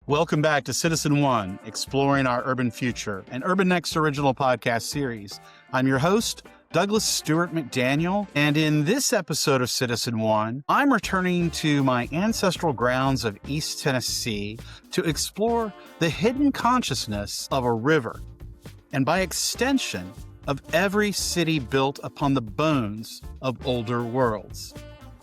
Welcome back to Citizen One, Exploring Our Urban Future, an Urban Next original podcast series. I'm your host, Douglas Stewart McDaniel, and in this episode of Citizen One, I'm returning to my ancestral grounds of East Tennessee to explore the hidden consciousness of a river, and by extension, of every city built upon the bones of older worlds.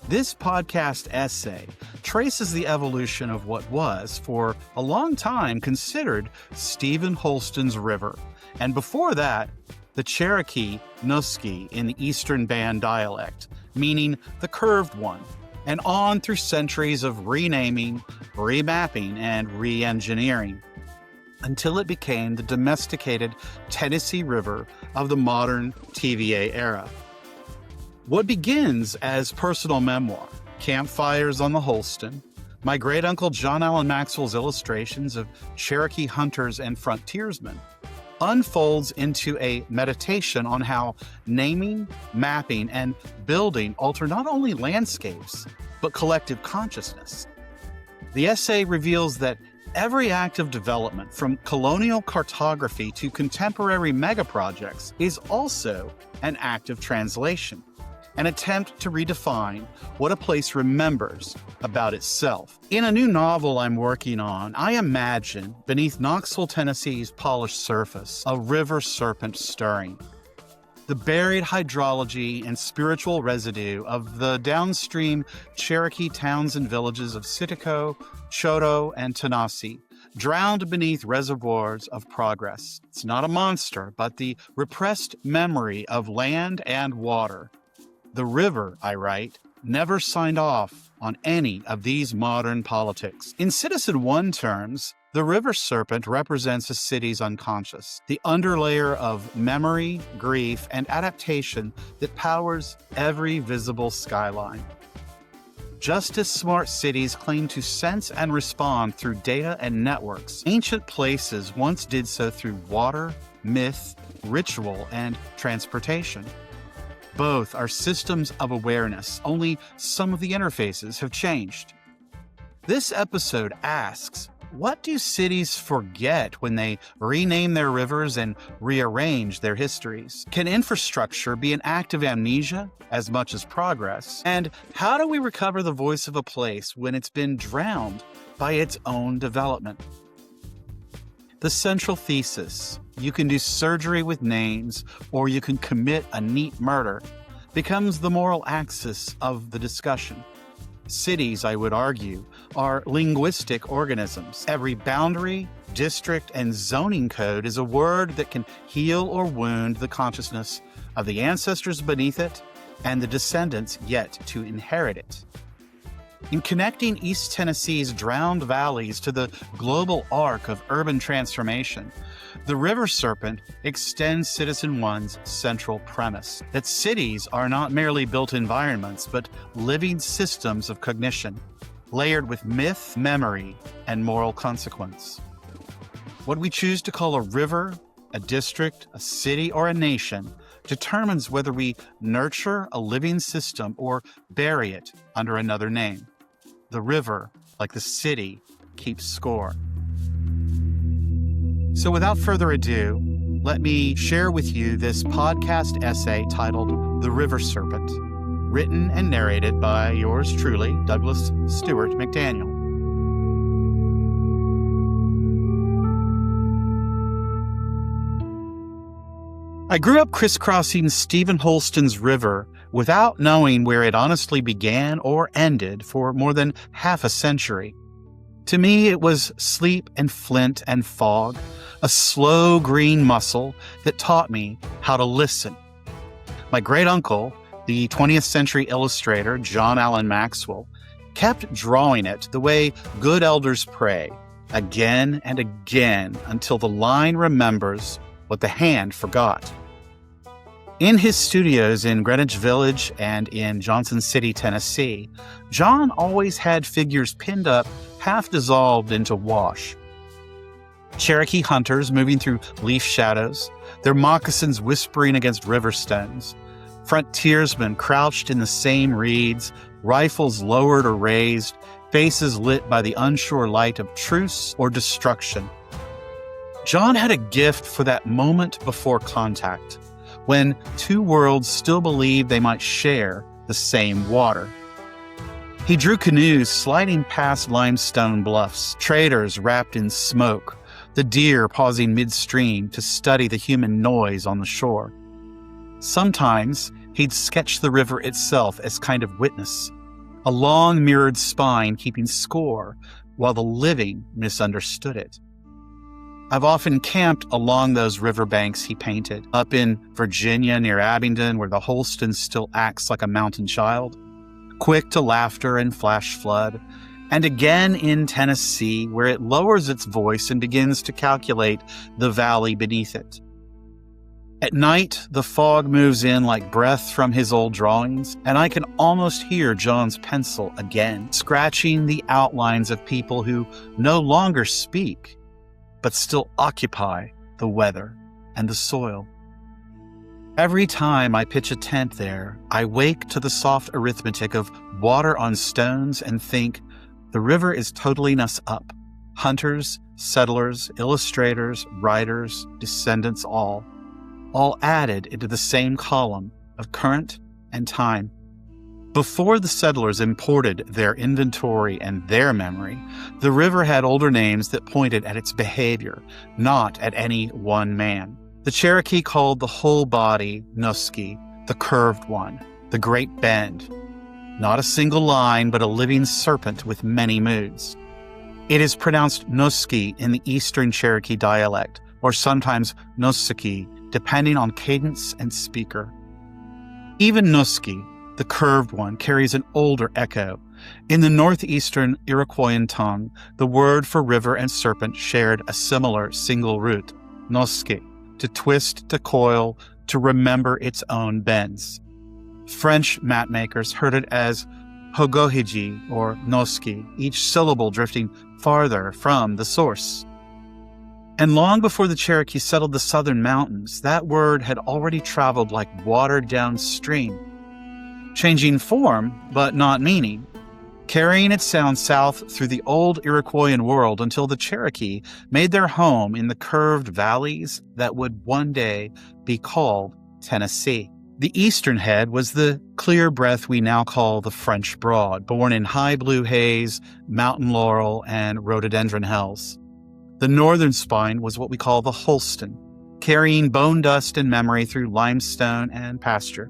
This podcast essay traces the evolution of what was, for a long time, considered Stephen Holston's River, and before that, the Cherokee Nusky in the Eastern Band dialect, meaning the curved one, and on through centuries of renaming, remapping, and re-engineering, until it became the domesticated Tennessee River of the modern TVA era. What begins as personal memoir, campfires on the Holston, my great-uncle John Allen Maxwell's illustrations of Cherokee hunters and frontiersmen, unfolds into a meditation on how naming, mapping, and building alter not only landscapes, but collective consciousness. The essay reveals that every act of development, from colonial cartography to contemporary megaprojects, is also an act of translation, an attempt to redefine what a place remembers about itself. In a new novel I'm working on, I imagine, beneath Knoxville, Tennessee's polished surface, a river serpent stirring. The buried hydrology and spiritual residue of the downstream Cherokee towns and villages of Sitico, Choteau, and Tanasi, drowned beneath reservoirs of progress. It's not a monster, but the repressed memory of land and water. The river, I write, never signed off on any of these modern politics. In Citizen One terms, the river serpent represents a city's unconscious, the underlayer of memory, grief, and adaptation that powers every visible skyline. Just as smart cities claim to sense and respond through data and networks, ancient places once did so through water, myth, ritual, and transportation. Both are systems of awareness, only some of the interfaces have changed. This episode asks, what do cities forget when they rename their rivers and rearrange their histories? Can infrastructure be an act of amnesia as much as progress? And how do we recover the voice of a place when it's been drowned by its own development? The central thesis, you can do surgery with names or you can commit a neat murder, becomes the moral axis of the discussion. Cities, I would argue, are linguistic organisms. Every boundary, district, and zoning code is a word that can heal or wound the consciousness of the ancestors beneath it and the descendants yet to inherit it. In connecting East Tennessee's drowned valleys to the global arc of urban transformation, the river serpent extends Citizen One's central premise, that cities are not merely built environments, but living systems of cognition, layered with myth, memory, and moral consequence. What we choose to call a river, a district, a city, or a nation determines whether we nurture a living system or bury it under another name. The river, like the city, keeps score. So without further ado, let me share with you this podcast essay titled The River Serpent, written and narrated by yours truly, Douglas Stewart McDaniel. I grew up crisscrossing Stephen Holston's River without knowing where it honestly began or ended for more than half a century. To me, it was sleep and flint and fog, a slow green muscle that taught me how to listen. My great-uncle, the 20th century illustrator John Allen Maxwell, kept drawing it the way good elders pray, again and again until the line remembers what the hand forgot. In his studios in Greenwich Village and in Johnson City, Tennessee, John always had figures pinned up, half dissolved into wash. Cherokee hunters moving through leaf shadows, their moccasins whispering against river stones. Frontiersmen crouched in the same reeds, rifles lowered or raised, faces lit by the unsure light of truce or destruction. John had a gift for that moment before contact, when two worlds still believed they might share the same water. He drew canoes sliding past limestone bluffs, traders wrapped in smoke, the deer pausing midstream to study the human noise on the shore. Sometimes he'd sketch the river itself as kind of witness, a long mirrored spine keeping score while the living misunderstood it. I've often camped along those riverbanks he painted, up in Virginia near Abingdon, where the Holston still acts like a mountain child, quick to laughter and flash flood, and again in Tennessee, where it lowers its voice and begins to calculate the valley beneath it. At night, the fog moves in like breath from his old drawings, and I can almost hear John's pencil again, scratching the outlines of people who no longer speak, but still occupy the weather and the soil. Every time I pitch a tent there, I wake to the soft arithmetic of water on stones and think, the river is totaling us up. Hunters, settlers, illustrators, writers, descendants, all added into the same column of current and time. Before the settlers imported their inventory and their memory, the river had older names that pointed at its behavior, not at any one man. The Cherokee called the whole body Noski, the curved one, the great bend. Not a single line, but a living serpent with many moods. It is pronounced Noski in the Eastern Cherokee dialect, or sometimes Nosiki, depending on cadence and speaker. Even Noski, the curved one, carries an older echo. In the northeastern Iroquoian tongue, the word for river and serpent shared a similar single root, noske, to twist, to coil, to remember its own bends. French mapmakers heard it as hogohiji or noski, each syllable drifting farther from the source. And long before the Cherokee settled the southern mountains, that word had already traveled like water downstream, changing form, but not meaning, carrying its sound south through the old Iroquoian world until the Cherokee made their home in the curved valleys that would one day be called Tennessee. The eastern head was the clear breath we now call the French Broad, born in high blue haze, mountain laurel, and rhododendron hells. The northern spine was what we call the Holston, carrying bone dust and memory through limestone and pasture.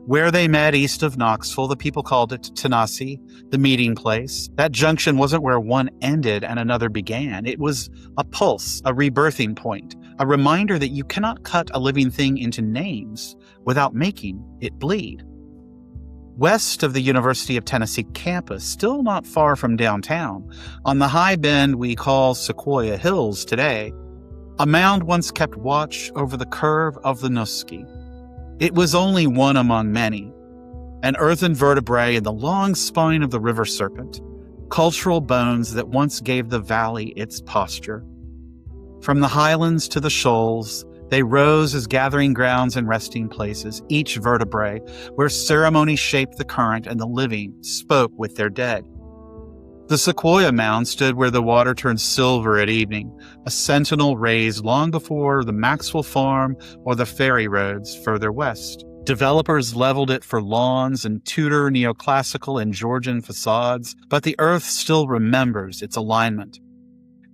Where they met east of Knoxville, the people called it Tanasi, the meeting place. That junction wasn't where one ended and another began. It was a pulse, a rebirthing point, a reminder that you cannot cut a living thing into names without making it bleed. West of the University of Tennessee campus, still not far from downtown, on the high bend we call Sequoia Hills today, a mound once kept watch over the curve of the Noski. It was only one among many, an earthen vertebrae in the long spine of the river serpent, cultural bones that once gave the valley its posture. From the highlands to the shoals, they rose as gathering grounds and resting places, each vertebrae, where ceremony shaped the current and the living spoke with their dead. The Sequoia Mound stood where the water turned silver at evening, a sentinel raised long before the Maxwell Farm or the ferry roads further west. Developers leveled it for lawns and Tudor, neoclassical, and Georgian facades, but the earth still remembers its alignment.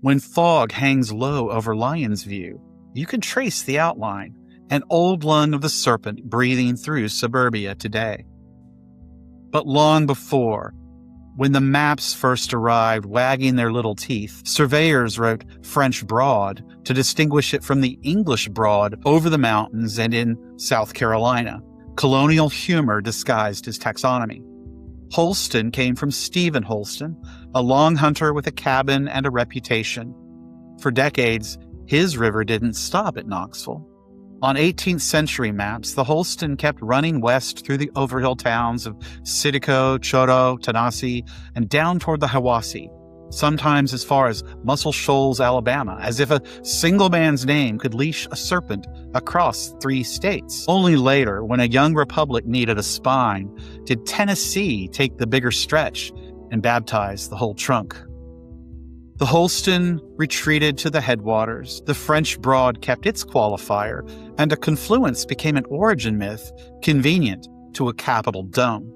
When fog hangs low over Lion's View, you can trace the outline, an old lung of the serpent breathing through suburbia today. But long before, when the maps first arrived wagging their little teeth, surveyors wrote French Broad to distinguish it from the English Broad over the mountains and in South Carolina. Colonial humor disguised his taxonomy. Holston came from Stephen Holston, a long hunter with a cabin and a reputation. For decades, his river didn't stop at Knoxville. On 18th century maps, the Holston kept running west through the overhill towns of Sitico, Choro, Tanasi, and down toward the Hiwassee, sometimes as far as Muscle Shoals, Alabama, as if a single man's name could leash a serpent across 3 states. Only later, when a young republic needed a spine, did Tennessee take the bigger stretch, and baptized the whole trunk. The Holston retreated to the headwaters, the French Broad kept its qualifier, and a confluence became an origin myth convenient to a capital dome.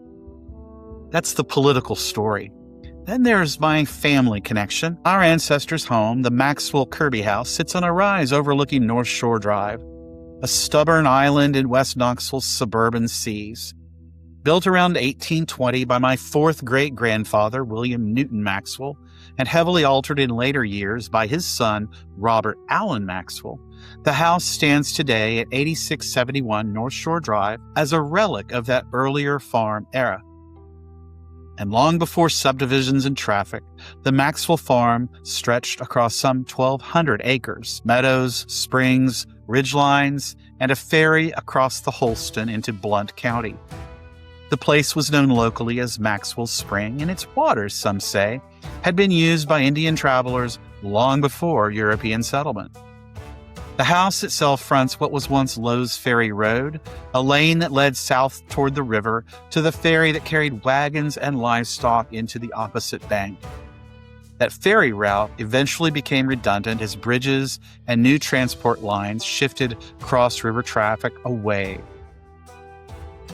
That's the political story. Then there's my family connection. Our ancestors' home, the Maxwell Kirby House, sits on a rise overlooking North Shore Drive, a stubborn island in West Knoxville's suburban seas. Built around 1820 by my fourth great-grandfather, William Newton Maxwell, and heavily altered in later years by his son, Robert Allen Maxwell, the house stands today at 8671 North Shore Drive as a relic of that earlier farm era. And long before subdivisions and traffic, the Maxwell farm stretched across some 1,200 acres, meadows, springs, ridgelines, and a ferry across the Holston into Blount County. The place was known locally as Maxwell Spring, and its waters, some say, had been used by Indian travelers long before European settlement. The house itself fronts what was once Lowe's Ferry Road, a lane that led south toward the river to the ferry that carried wagons and livestock into the opposite bank. That ferry route eventually became redundant as bridges and new transport lines shifted cross-river traffic away.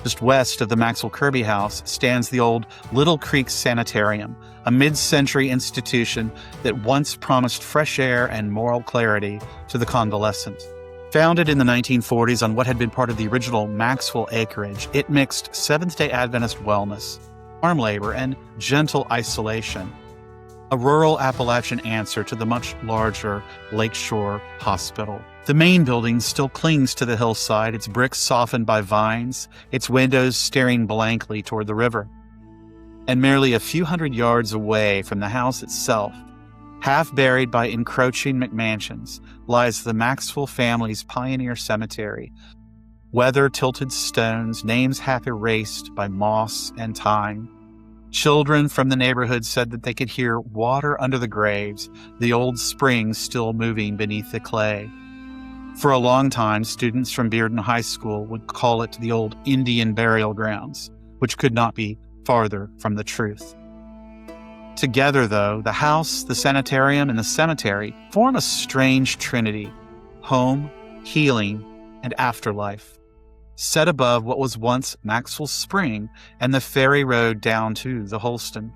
Just west of the Maxwell Kirby House stands the old Little Creek Sanitarium, a mid-century institution that once promised fresh air and moral clarity to the convalescent. Founded in the 1940s on what had been part of the original Maxwell acreage, it mixed Seventh-day Adventist wellness, farm labor, and gentle isolation, a rural Appalachian answer to the much larger Lakeshore Hospital. The main building still clings to the hillside, its bricks softened by vines, its windows staring blankly toward the river. And merely a few hundred yards away from the house itself, half buried by encroaching McMansions, lies the Maxwell family's pioneer cemetery. Weather-tilted stones, names half erased by moss and time. Children from the neighborhood said that they could hear water under the graves, the old springs still moving beneath the clay. For a long time, students from Bearden High School would call it the old Indian burial grounds, which could not be farther from the truth. Together, though, the house, the sanitarium, and the cemetery form a strange trinity: home, healing, and afterlife, set above what was once Maxwell Spring and the ferry road down to the Holston.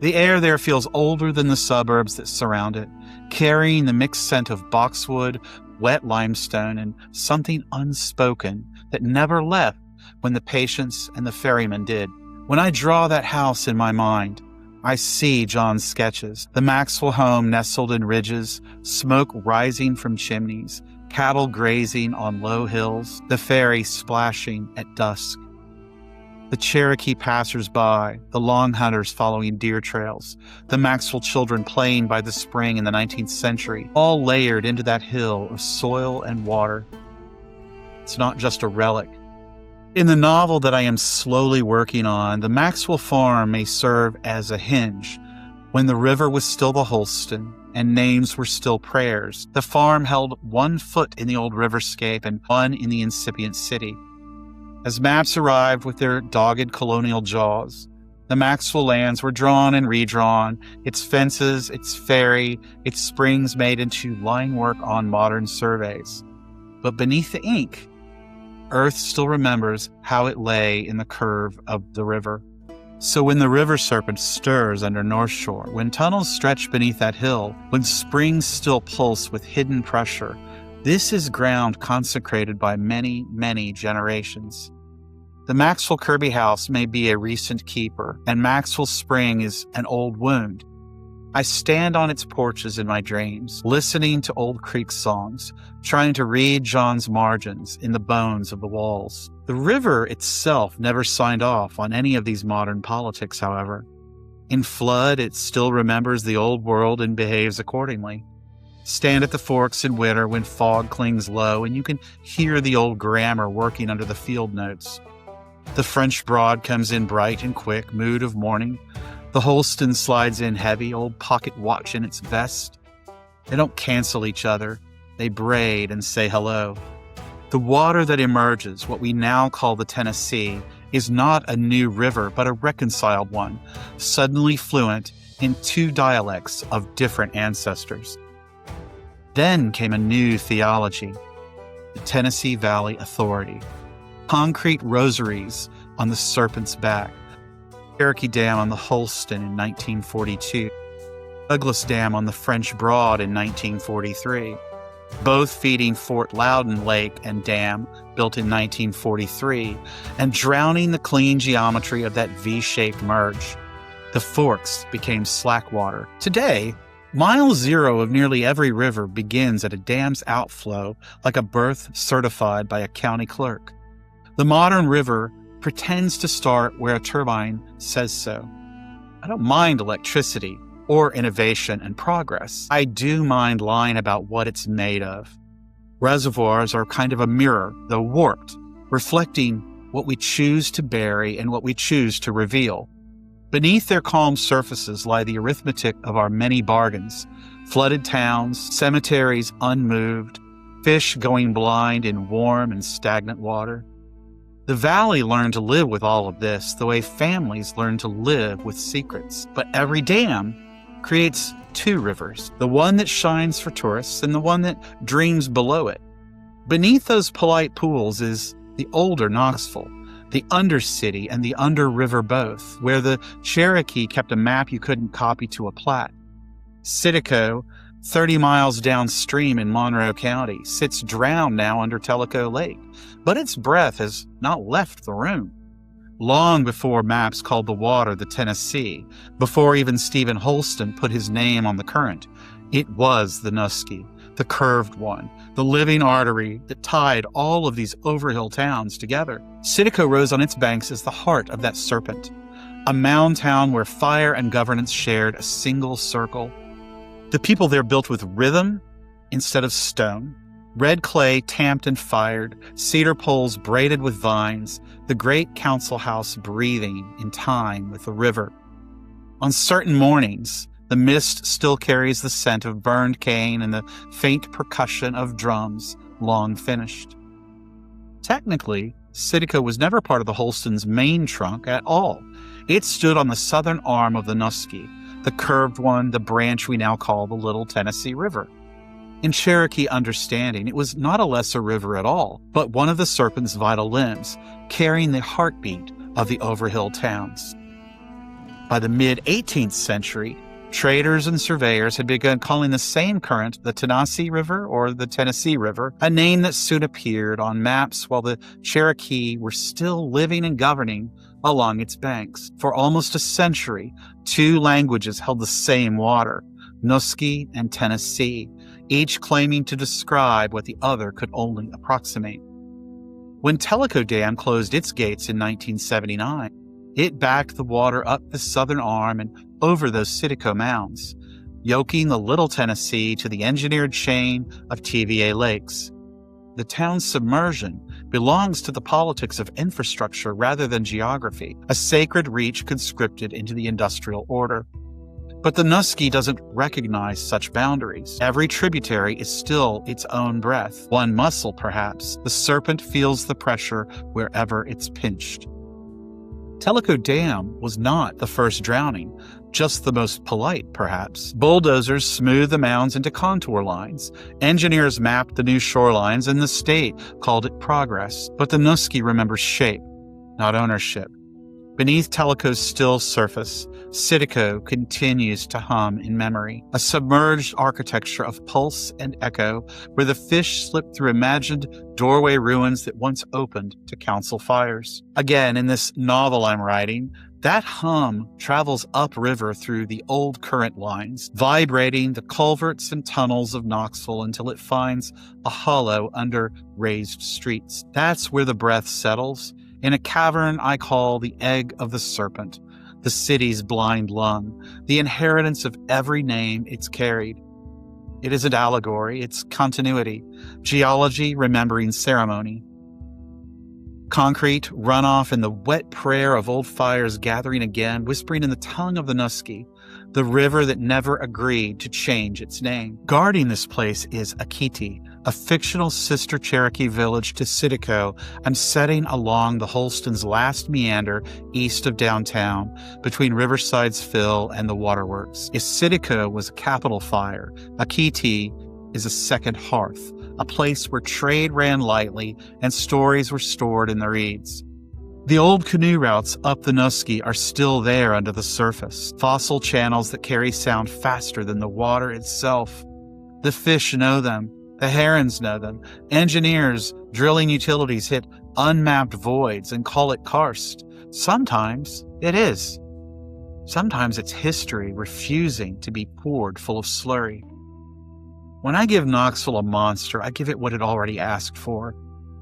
The air there feels older than the suburbs that surround it, carrying the mixed scent of boxwood, wet limestone, and something unspoken that never left when the patients and the ferryman did. When I draw that house in my mind, I see John's sketches, the Maxwell home nestled in ridges, smoke rising from chimneys, cattle grazing on low hills, the ferry splashing at dusk. The Cherokee passers-by, the long hunters following deer trails, the Maxwell children playing by the spring in the 19th century, all layered into that hill of soil and water. It's not just a relic. In the novel that I am slowly working on, the Maxwell farm may serve as a hinge. When the river was still the Holston and names were still prayers, the farm held 1 foot in the old riverscape and 1 in the incipient city. As maps arrived with their dogged colonial jaws, the Maxwell lands were drawn and redrawn, its fences, its ferry, its springs made into line work on modern surveys. But beneath the ink, Earth still remembers how it lay in the curve of the river. So when the river Serpent stirs under North Shore, when tunnels stretch beneath that hill, when springs still pulse with hidden pressure, this is ground consecrated by many, many generations. The Maxwell Kirby House may be a recent keeper, and Maxwell Spring is an old wound. I stand on its porches in my dreams, listening to old creek songs, trying to read John's margins in the bones of the walls. The river itself never signed off on any of these modern politics, however. In flood, it still remembers the old world and behaves accordingly. Stand at the forks in winter when fog clings low and you can hear the old grammar working under the field notes. The French Broad comes in bright and quick, mood of morning. The Holston slides in heavy, old pocket watch in its vest. They don't cancel each other. They braid and say hello. The water that emerges, what we now call the Tennessee, is not a new river, but a reconciled one, suddenly fluent in two dialects of different ancestors. Then came a new theology, the Tennessee Valley Authority. Concrete rosaries on the Serpent's back, Cherokee Dam on the Holston in 1942, Douglas Dam on the French Broad in 1943, both feeding Fort Loudon Lake and Dam, built in 1943, and drowning the clean geometry of that V-shaped merge. The forks became slack water. Today, mile zero of nearly every river begins at a dam's outflow, like a birth certified by a county clerk. The modern river pretends to start where a turbine says so. I don't mind electricity or innovation and progress. I do mind lying about what it's made of. Reservoirs are kind of a mirror, though warped, reflecting what we choose to bury and what we choose to reveal. Beneath their calm surfaces lie the arithmetic of our many bargains: flooded towns, cemeteries unmoved, fish going blind in warm and stagnant water. The valley learned to live with all of this the way families learn to live with secrets. But every dam creates two rivers, the one that shines for tourists and the one that dreams below it. Beneath those polite pools is the older Knoxville, the Undercity and the Under-River both, where the Cherokee kept a map you couldn't copy to a plat. Sitico, 30 miles downstream in Monroe County, sits drowned now under Tellico Lake, but its breath has not left the room. Long before maps called the water the Tennessee, before even Stephen Holston put his name on the current, it was the Nusky, the curved one, the living artery that tied all of these overhill towns together. Sitico rose on its banks as the heart of that serpent, a mound town where fire and governance shared a single circle. The people there built with rhythm instead of stone, red clay tamped and fired, cedar poles braided with vines, the great council house breathing in time with the river. On certain mornings, the mist still carries the scent of burned cane and the faint percussion of drums long finished. Technically, Sitico was never part of the Holston's main trunk at all. It stood on the southern arm of the Nusky, the curved one, the branch we now call the Little Tennessee River. In Cherokee understanding, it was not a lesser river at all, but one of the Serpent's vital limbs, carrying the heartbeat of the overhill towns. By the mid-18th century, traders and surveyors had begun calling the same current the Tennessee River or the Tennessee River, a name that soon appeared on maps while the Cherokee were still living and governing along its banks. For almost a century, two languages held the same water, Nusky and Tennessee, each claiming to describe what the other could only approximate. When Tellico Dam closed its gates in 1979, it backed the water up the southern arm and over those Sitico mounds, yoking the Little Tennessee to the engineered chain of TVA lakes. The town's submersion belongs to the politics of infrastructure rather than geography, a sacred reach conscripted into the industrial order. But the Nusky doesn't recognize such boundaries. Every tributary is still its own breath. One muscle, perhaps. The Serpent feels the pressure wherever it's pinched. Tellico Dam was not the first drowning, just the most polite, perhaps. Bulldozers smoothed the mounds into contour lines. Engineers mapped the new shorelines, and the state called it progress. But the Nusky remembers shape, not ownership. Beneath Tellico's still surface, Sitico continues to hum in memory, a submerged architecture of pulse and echo where the fish slip through imagined doorway ruins that once opened to council fires. Again, in this novel I'm writing, that hum travels upriver through the old current lines, vibrating the culverts and tunnels of Knoxville until it finds a hollow under raised streets. That's where the breath settles, in a cavern I call the egg of the Serpent, the city's blind lung, the inheritance of every name it's carried. It isn't allegory, it's continuity, geology remembering ceremony. Concrete, runoff, and the wet prayer of old fires gathering again, whispering in the tongue of the Nusky, the river that never agreed to change its name. Guarding this place is Akiti, a fictional sister Cherokee village to Sitico, I'm setting along the Holston's last meander east of downtown, between Riverside's Fill and the Waterworks. If Sitico was a capital fire, Akiti is a second hearth, a place where trade ran lightly and stories were stored in the reeds. The old canoe routes up the Nusky are still there under the surface, fossil channels that carry sound faster than the water itself. The fish know them. The herons know them. Engineers drilling utilities hit unmapped voids and call it karst. Sometimes it is. Sometimes it's history refusing to be poured full of slurry. When I give Knoxville a monster, I give it what it already asked for.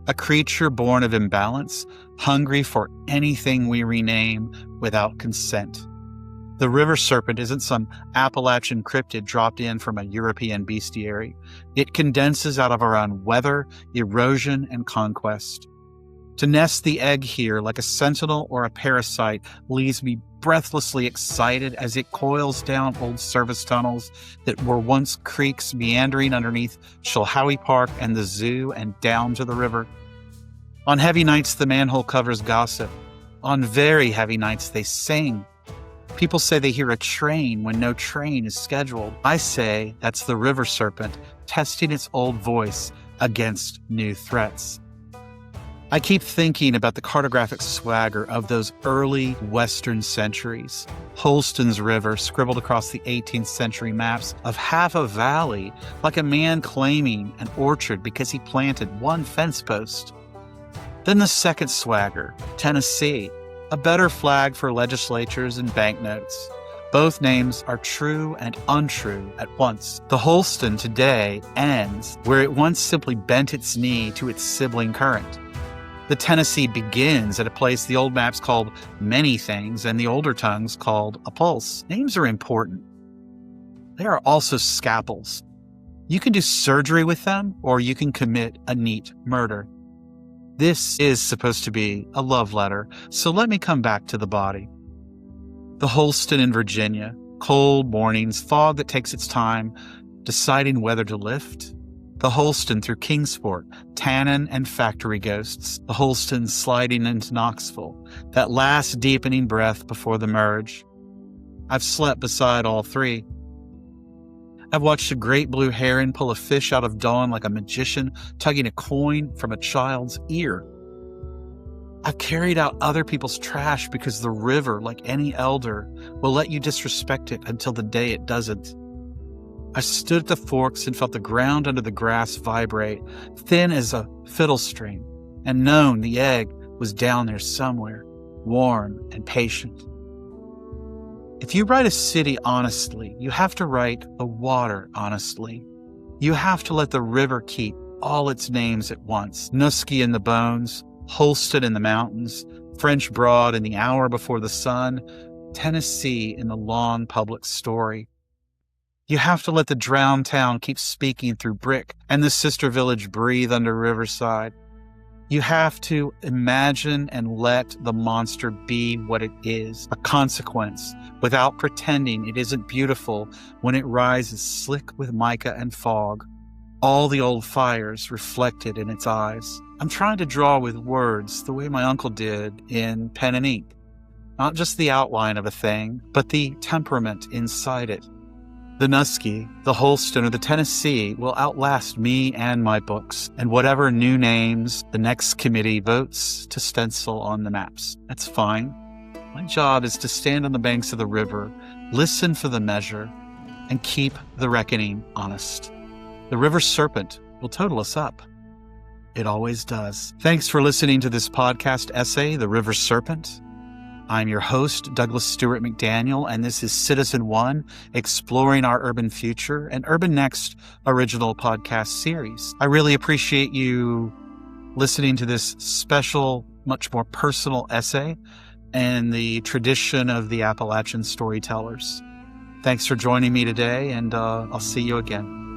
A creature born of imbalance, hungry for anything we rename without consent. The river serpent isn't some Appalachian cryptid dropped in from a European bestiary. It condenses out of our own weather, erosion, and conquest. To nest the egg here like a sentinel or a parasite leaves me breathlessly excited as it coils down old service tunnels that were once creeks meandering underneath Chilhowie Park and the zoo and down to the river. On heavy nights, the manhole covers gossip. On very heavy nights, they sing. People say they hear a train when no train is scheduled. I say that's the river serpent testing its old voice against new threats. I keep thinking about the cartographic swagger of those early Western centuries. Holston's River scribbled across the 18th century maps of half a valley, like a man claiming an orchard because he planted one fence post. Then the second swagger, Tennessee, a better flag for legislatures and banknotes. Both names are true and untrue at once. The Holston today ends where it once simply bent its knee to its sibling current. The Tennessee begins at a place the old maps called many things and the older tongues called a pulse. Names are important. They are also scalpels. You can do surgery with them, or you can commit a neat murder. This is supposed to be a love letter, so let me come back to the body. The Holston in Virginia, cold mornings, fog that takes its time, deciding whether to lift. The Holston through Kingsport, tannin and factory ghosts. The Holston sliding into Knoxville, that last deepening breath before the merge. I've slept beside all three. I've watched a great blue heron pull a fish out of dawn like a magician tugging a coin from a child's ear. I've carried out other people's trash because the river, like any elder, will let you disrespect it until the day it doesn't. I stood at the forks and felt the ground under the grass vibrate, thin as a fiddle string, and known the egg was down there somewhere, warm and patient. If you write a city honestly, you have to write the water honestly. You have to let the river keep all its names at once. Nusky in the bones, Holston in the mountains, French Broad in the hour before the sun, Tennessee in the long public story. You have to let the drowned town keep speaking through brick and the sister village breathe under Riverside. You have to imagine and let the monster be what it is, a consequence, without pretending it isn't beautiful when it rises slick with mica and fog, all the old fires reflected in its eyes. I'm trying to draw with words the way my uncle did in pen and ink, not just the outline of a thing, but the temperament inside it. The Nusky, the Holston, or the Tennessee will outlast me and my books, and whatever new names the next committee votes to stencil on the maps. That's fine. My job is to stand on the banks of the river, listen for the measure, and keep the reckoning honest. The river serpent will total us up. It always does. Thanks for listening to this podcast essay, The River Serpent. I'm your host, Douglas Stewart McDaniel, and this is Citizen One, Exploring Our Urban Future, an Urban Next original podcast series. I really appreciate you listening to this special, much more personal essay and the tradition of the Appalachian storytellers. Thanks for joining me today, and I'll see you again.